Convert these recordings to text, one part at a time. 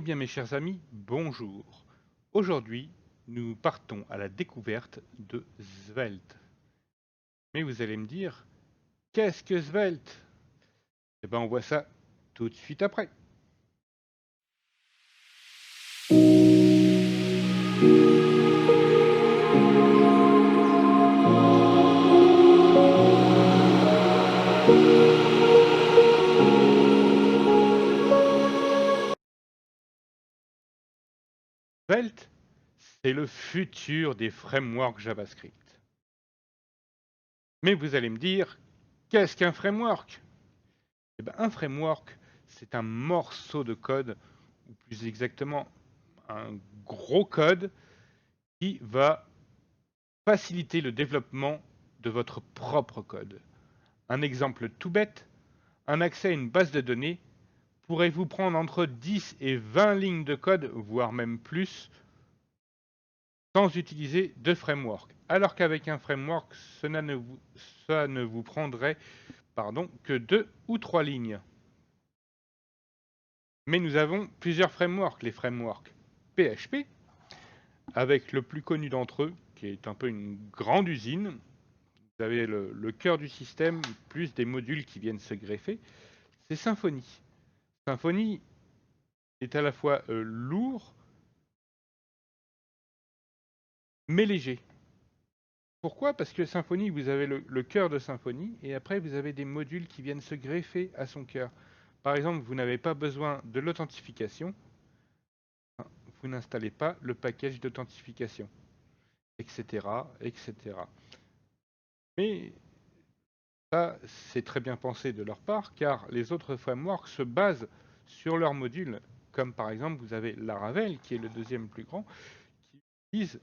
Eh bien mes chers amis, bonjour. Aujourd'hui, nous partons à la découverte de Svelte. Mais vous allez me dire, qu'est-ce que Svelte? Eh bien on voit ça tout de suite après. Svelte, c'est le futur des frameworks JavaScript. Mais vous allez me dire, qu'est-ce qu'un framework? Eh bien un framework, c'est un morceau de code, ou plus exactement un gros code qui va faciliter le développement de votre propre code. Un exemple tout bête, un accès à une base de données pourrait vous prendre entre 10 et 20 lignes de code, voire même plus, sans utiliser de framework. Alors qu'avec un framework, ça ne vous prendrait que 2 ou 3 lignes. Mais nous avons plusieurs frameworks. Les frameworks PHP, avec le plus connu d'entre eux, qui est un peu une grande usine. Vous avez le cœur du système, plus des modules qui viennent se greffer. C'est Symfony. Symfony est à la fois lourd, mais léger. Pourquoi? Parce que Symfony, vous avez le cœur de Symfony, et après vous avez des modules qui viennent se greffer à son cœur. Par exemple, vous n'avez pas besoin de l'authentification, vous n'installez pas le package d'authentification, etc., etc. Mais ça, c'est très bien pensé de leur part, car les autres frameworks se basent sur leurs modules, comme par exemple vous avez Laravel, qui est le deuxième plus grand, qui utilise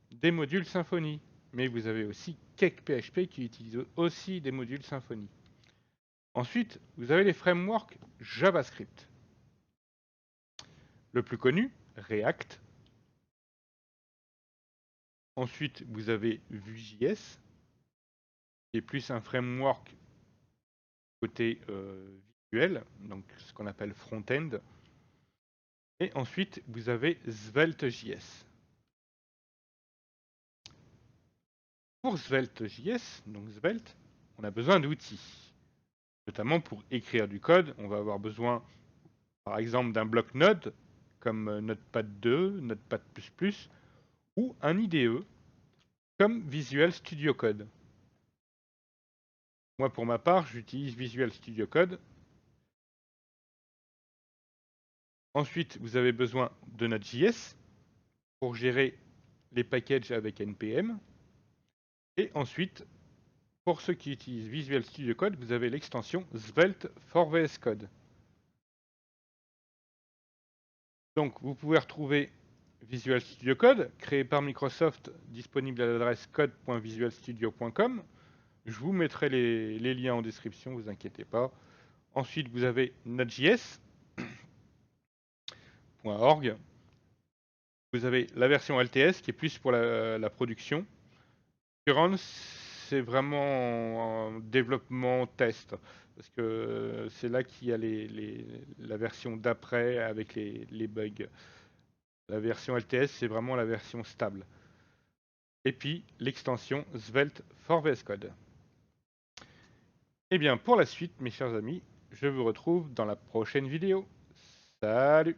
des modules Symfony. Mais vous avez aussi CakePHP qui utilise aussi des modules Symfony. Ensuite, vous avez les frameworks JavaScript. Le plus connu, React. Ensuite, vous avez Vue.js, qui est plus un framework côté visuel, donc ce qu'on appelle front-end. Et ensuite, vous avez Svelte.js. Pour Svelte.js, donc Svelte, on a besoin d'outils. Notamment pour écrire du code, on va avoir besoin, par exemple, d'un bloc-node, comme Notepad 2, Notepad++, ou un IDE, comme Visual Studio Code. Moi, pour ma part, j'utilise Visual Studio Code. Ensuite, vous avez besoin de Node.js pour gérer les packages avec NPM. Et ensuite, pour ceux qui utilisent Visual Studio Code, vous avez l'extension Svelte for VS Code. Donc, vous pouvez retrouver Visual Studio Code, créé par Microsoft, disponible à l'adresse code.visualstudio.com. Je vous mettrai les liens en description, ne vous inquiétez pas. Ensuite, vous avez Node.js.org. Vous avez la version LTS qui est plus pour la production. Current, c'est vraiment un développement test. Parce que c'est là qu'il y a la version d'après avec les bugs. La version LTS, c'est vraiment la version stable. Et puis l'extension Svelte for VS Code. Et bien pour la suite, mes chers amis, je vous retrouve dans la prochaine vidéo. Salut!